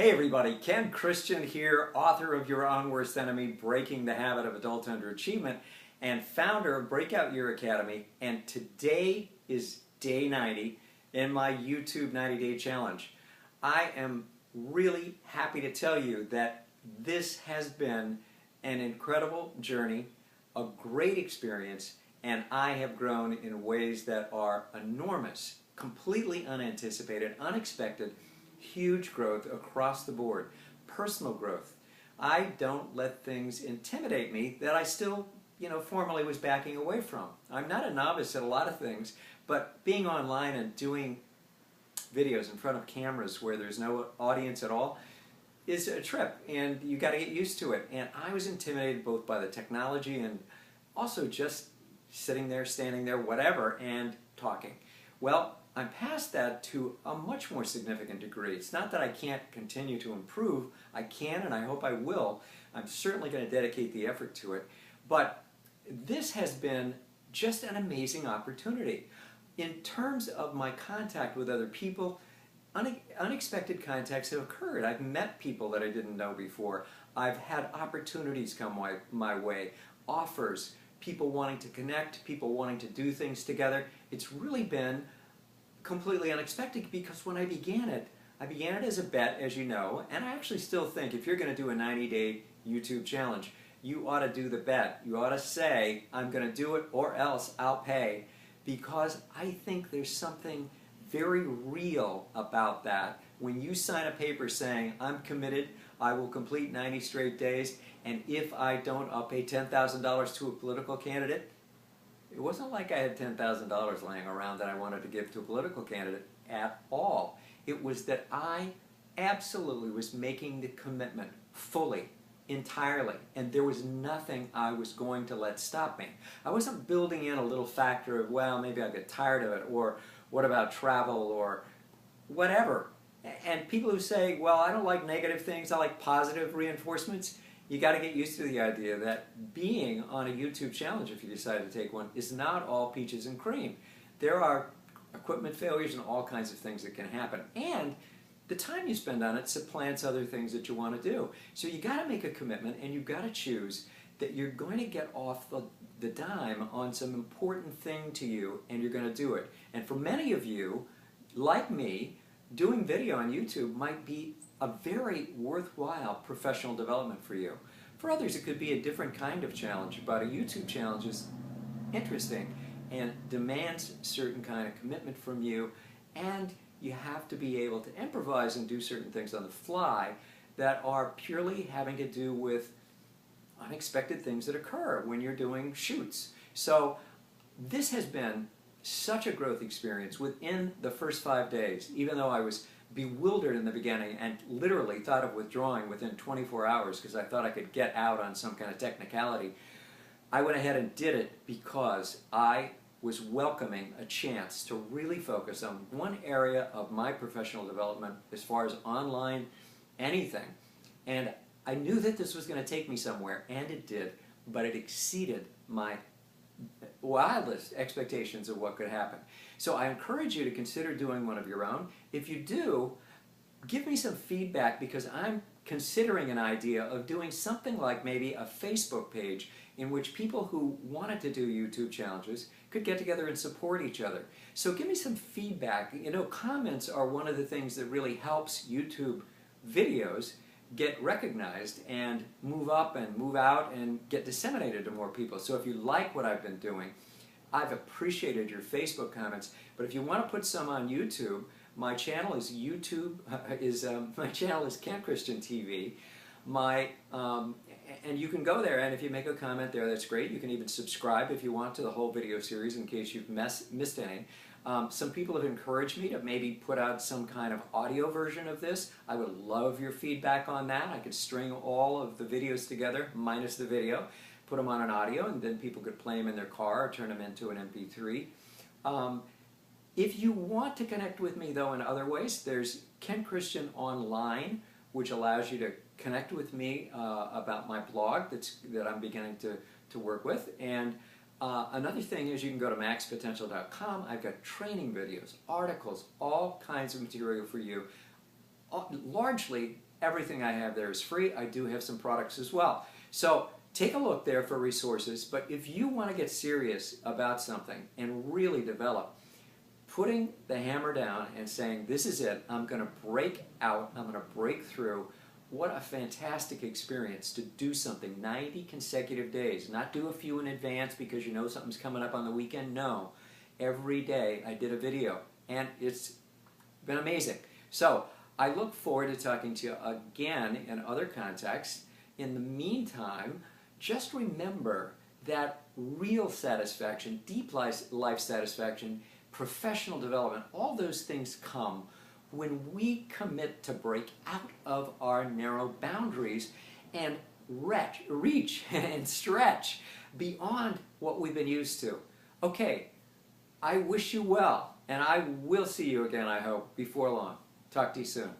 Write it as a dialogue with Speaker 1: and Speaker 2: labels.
Speaker 1: Hey everybody, Ken Christian here, author of Your Own Worst Enemy, Breaking the Habit of Adult Underachievement, and founder of Breakout Year Academy, and today is day 90 in my YouTube 90-day challenge. I am really happy to tell you that this has been an incredible journey, a great experience, and I have grown in ways that are enormous, completely unanticipated, unexpected, huge growth across the board, personal growth. I don't let things intimidate me that I still, formerly was backing away from. I'm not a novice at a lot of things, but being online and doing videos in front of cameras where there's no audience at all is a trip, and you got to get used to it. And I was intimidated both by the technology and also just sitting there, standing there, whatever, and talking. Well, I'm past that to a much more significant degree. It's not that I can't continue to improve. I can, and I hope I will. I'm certainly going to dedicate the effort to it. But this has been just an amazing opportunity. In terms of my contact with other people, unexpected contacts have occurred. I've met people that I didn't know before. I've had opportunities come my way, offers, people wanting to connect, people wanting to do things together. It's really been completely unexpected because when I began it as a bet, as you know, and I actually still think if you're going to do a 90-day YouTube challenge, you ought to do the bet. You ought to say, I'm going to do it or else I'll pay, because I think there's something very real about that. When you sign a paper saying, I'm committed, I will complete 90 straight days, and if I don't, I'll pay $10,000 to a political candidate. It wasn't like I had $10,000 laying around that I wanted to give to a political candidate at all. It was that I absolutely was making the commitment fully, entirely, and there was nothing I was going to let stop me. I wasn't building in a little factor of, well, maybe I'll get tired of it, or what about travel, or whatever. And people who say, well, I don't like negative things, I like positive reinforcements, you got to get used to the idea that being on a YouTube challenge, if you decide to take one, is not all peaches and cream. There are equipment failures and all kinds of things that can happen. And the time you spend on it supplants other things that you want to do. So you got to make a commitment, and you've got to choose that you're going to get off the dime on some important thing to you, and you're going to do it. And for many of you, like me, doing video on YouTube might be a very worthwhile professional development for you. For others, it could be a different kind of challenge, but a YouTube challenge is interesting and demands a certain kind of commitment from you, and you have to be able to improvise and do certain things on the fly that are purely having to do with unexpected things that occur when you're doing shoots. So this has been such a growth experience within the first 5 days, even though I was bewildered in the beginning and literally thought of withdrawing within 24 hours because I thought I could get out on some kind of technicality. I went ahead and did it because I was welcoming a chance to really focus on one area of my professional development as far as online anything. And I knew that this was going to take me somewhere, and it did, but it exceeded my wildest expectations of what could happen. So I encourage you to consider doing one of your own. If you do, give me some feedback, because I'm considering an idea of doing something like maybe a Facebook page in which people who wanted to do YouTube challenges could get together and support each other. So give me some feedback. Comments are one of the things that really helps YouTube videos get recognized and move up and move out and get disseminated to more people. So if you like what I've been doing, I've appreciated your Facebook comments, but if you want to put some on YouTube, my channel is my channel is Ken Christian TV. And you can go there, and if you make a comment there, that's great. You can even subscribe if you want to the whole video series in case you've missed any. Some people have encouraged me to maybe put out some kind of audio version of this. I would love your feedback on that. I could string all of the videos together, minus the video, put them on an audio, and then people could play them in their car or turn them into an MP3. If you want to connect with me, though, in other ways, there's Ken Christian Online, which allows you to connect with me about my blog that I'm beginning to work with. And another thing is you can go to maxpotential.com. I've got training videos, articles, all kinds of material for you, largely Everything I have there is free. I do have some products as well. So take a look there for resources, but if you want to get serious about something and really develop, putting the hammer down and saying, this is it, I'm going to break out, I'm going to break through. What a fantastic experience to do something 90 consecutive days. Not do a few in advance because you know something's coming up on the weekend. No. Every day I did a video, and it's been amazing. So I look forward to talking to you again in other contexts. In the meantime, just remember that real satisfaction, deep life satisfaction, professional development, all those things come when we commit to break out of our narrow boundaries and reach and stretch beyond what we've been used to. Okay, I wish you well, and I will see you again, I hope, before long. Talk to you soon.